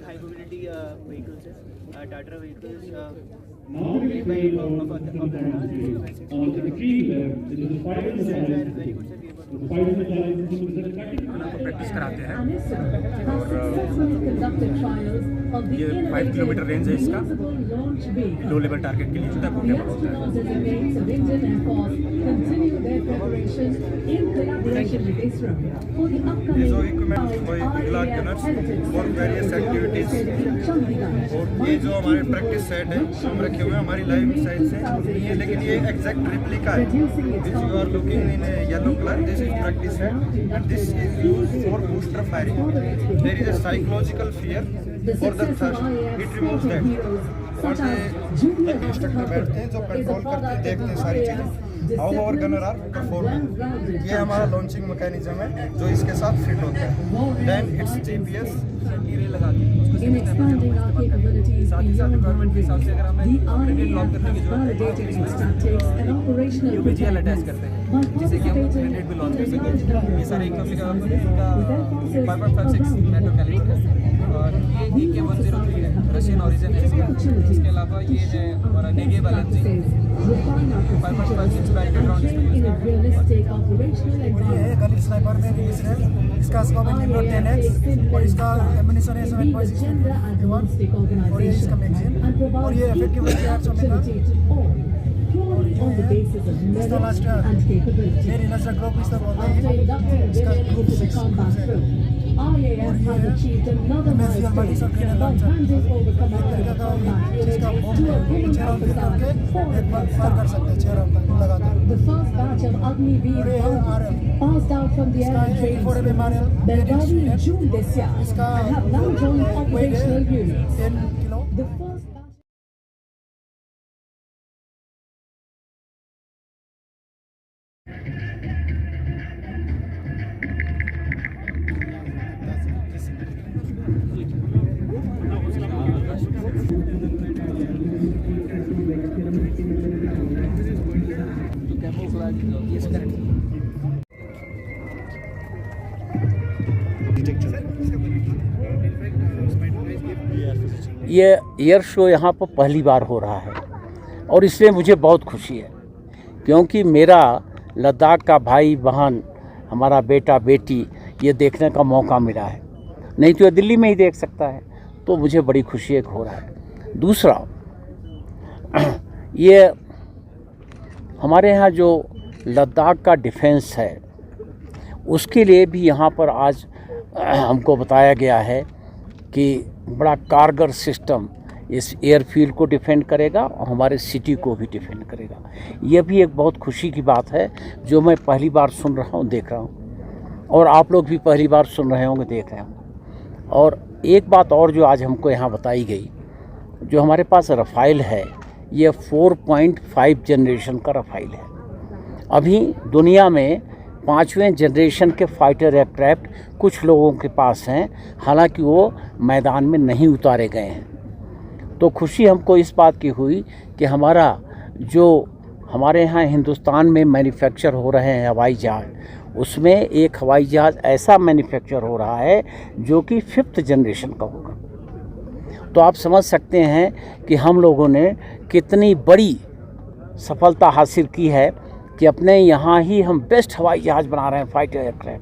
all high mobility vehicles, Tatra vehicles. Now we explain on the field it is a spider challenge. The spider challenge is a practice कराते हैं और ये 5 kilometre range है इसका, low level target के लिए छोटा portable होता है। ये जो equipment इगला Gunners for various activities, और ये जो हमारे प्रैक्टिस सेट है हम रखे हुए हैं हमारी लाइव साइड से, ये लेकिन ये एग्जैक्ट रिप्लिका है। This you are looking in yellow colour, this is practice set and this is used for booster firing. There is a psychological fear for the thirst, it removes that. और ये instructor बैठते हैं जो control करते हैं, देखते हैं सारी चीज़ें, how our gunner are performing. ये हमारा लॉन्चिंग मैकेनिज्म है जो इसके साथ फिट होता है। देन इट्स जीपीएस लगा के साथ ही साथ रिक्वायरमेंट के हिसाब से अगर हमें ग्रेनेड लॉक करने की जरूरत है यूपीजीएल अटैच करते हैं जिससे कि हम ग्रेनेड भी लॉन्च कर सकें। ये सारे इक्विपमेंट का 5.56 मेट्रो कैलिबर है और ये AK-103 है, रशियन ऑरिजिन है इसका। इसके अलावा ये है हमारा नेगेव LMG 5.56 बैटरी राउंड इसमें यूज करते हैं। ये है गलित स्नाइपर में रिलीज है, इसका स्कोप है 10x और इसका एम्यूनिशन है 7.61 और ये इसका मैगजीन और ये इफेक्टिव है 800 मेगा। और ये है इसका लास्ट मेरी नजर ग्रुप इस तरह होता है, इसका ग्रुप 6 है। और ये है MSL मल्टीशॉट ग्रेनेड लॉन्चर, जिसका बम 6 राउंड फिट करके एक बार फायर कर सकते हैं 6 राउंड तक लगातार। और ये है RM, इसका अफोर्डेबल मॉडल इसका वेट है 10 किलो। ये एयर शो यहाँ पर पहली बार हो रहा है और इसलिए मुझे बहुत खुशी है, क्योंकि मेरा लद्दाख का भाई बहन, हमारा बेटा बेटी ये देखने का मौका मिला है, नहीं तो ये दिल्ली में ही देख सकता है, तो मुझे बड़ी खुशी है कि हो रहा है। दूसरा, ये हमारे यहाँ जो लद्दाख का डिफेंस है उसके लिए भी यहाँ पर आज हमको बताया गया है कि बड़ा कारगर सिस्टम इस एयरफील्ड को डिफेंड करेगा और हमारे सिटी को भी डिफेंड करेगा। ये भी एक बहुत खुशी की बात है जो मैं पहली बार सुन रहा हूँ, देख रहा हूँ, और आप लोग भी पहली बार सुन रहे होंगे, देख रहे होंगे। और एक बात और जो आज हमको यहाँ बताई गई, जो हमारे पास रफ़ाइल है ये 4.5 जनरेशन का रफ़ाइल है। अभी दुनिया में 5वें जनरेशन के फाइटर एयरक्राफ्ट कुछ लोगों के पास हैं, हालांकि वो मैदान में नहीं उतारे गए हैं। तो खुशी हमको इस बात की हुई कि हमारा जो हमारे यहाँ हिंदुस्तान में मैन्युफैक्चर हो रहे हैं हवाई जहाज़, उसमें एक हवाई जहाज़ ऐसा मैन्युफैक्चर हो रहा है जो कि 5th जनरेशन का होगा। तो आप समझ सकते हैं कि हम लोगों ने कितनी बड़ी सफलता हासिल की है कि अपने यहाँ ही हम बेस्ट हवाई जहाज़ बना रहे हैं, फाइटर एयरक्राफ्ट।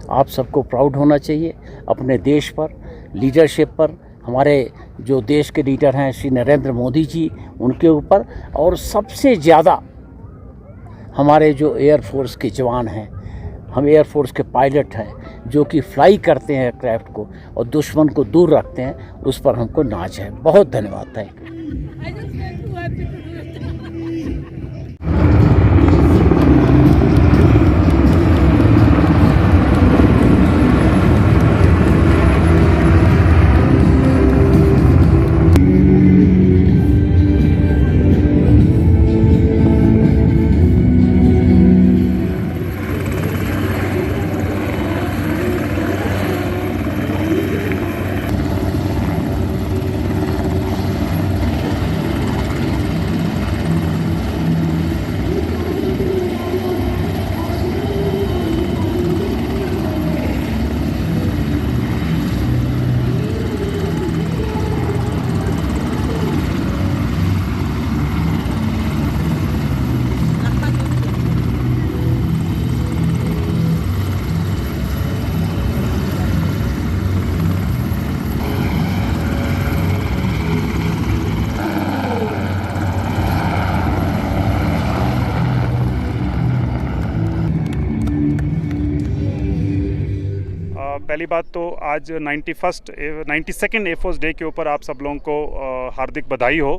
आप सबको प्राउड होना चाहिए अपने देश पर, लीडरशिप पर, हमारे जो देश के लीडर हैं श्री नरेंद्र मोदी जी, उनके ऊपर, और सबसे ज़्यादा हमारे जो एयरफोर्स के जवान हैं, हम एयरफोर्स के पायलट हैं जो कि फ्लाई करते हैं एयरक्राफ्ट को और दुश्मन को दूर रखते हैं, उस पर हमको नाज है। बहुत धन्यवाद। Thank you. पहली बात तो आज 92nd एयरफोर्स डे के ऊपर आप सब लोगों को हार्दिक बधाई हो।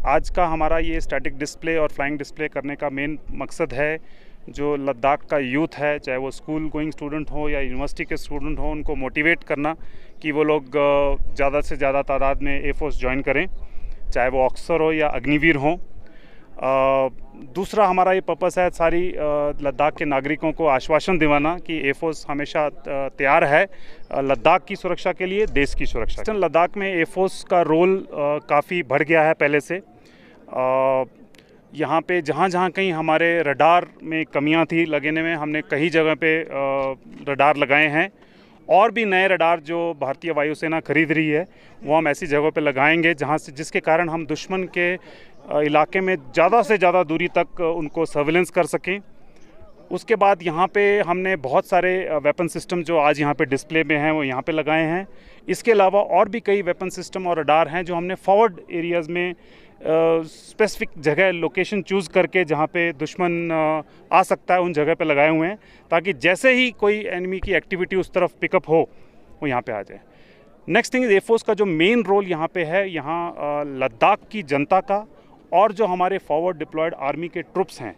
आज का हमारा ये स्टैटिक डिस्प्ले और फ्लाइंग डिस्प्ले करने का मेन मकसद है, जो लद्दाख का यूथ है, चाहे वो स्कूल गोइंग स्टूडेंट हो या यूनिवर्सिटी के स्टूडेंट हो, उनको मोटिवेट करना कि वो लोग ज़्यादा से ज़्यादा तादाद में एयरफोर्स ज्वाइन करें, चाहे वो ऑफिसर हो या अग्निवीर हो। दूसरा हमारा ये पर्पस है सारी लद्दाख के नागरिकों को आश्वासन दिलाना कि एयरफोर्स हमेशा तैयार है लद्दाख की सुरक्षा के लिए, देश की सुरक्षा। लद्दाख में एयरफोर्स का रोल काफ़ी बढ़ गया है पहले से। यहाँ पे जहाँ कहीं हमारे रडार में कमियाँ थी लगने में, हमने कई जगह पे रडार लगाए हैं, और भी नए रडार जो भारतीय वायुसेना खरीद रही है वो हम ऐसी जगहों पे लगाएंगे जिसके कारण हम दुश्मन के इलाके में ज़्यादा से ज़्यादा दूरी तक उनको सर्विलेंस कर सकें। उसके बाद यहाँ पे हमने बहुत सारे वेपन सिस्टम जो आज यहाँ पे डिस्प्ले में हैं वो यहाँ पे लगाए हैं। इसके अलावा और भी कई वेपन सिस्टम और रडार हैं जो हमने फॉरवर्ड एरियाज़ में स्पेसिफिक जगह लोकेशन चूज़ करके जहाँ पे दुश्मन आ सकता है उन जगह पे लगाए हुए हैं, ताकि जैसे ही कोई एनिमी की एक्टिविटी उस तरफ पिकअप हो वो यहाँ पे आ जाए। नेक्स्ट थिंग, एयरफोर्स का जो मेन रोल यहाँ पे है, यहाँ लद्दाख की जनता का और जो हमारे फॉरवर्ड डिप्लॉयड आर्मी के ट्रुप्स हैं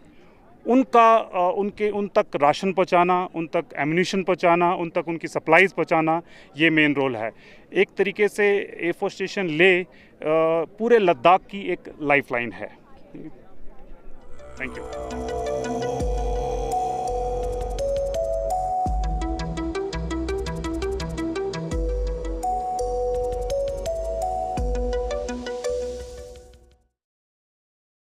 उन तक राशन पहुँचाना, उन तक एम्यूनिशन पहुँचाना, उन तक उनकी सप्लाईज़ पहुँचाना, ये मेन रोल है। एक तरीके से एयरफोर्स स्टेशन ले पूरे लद्दाख की एक लाइफलाइन है। Thank you.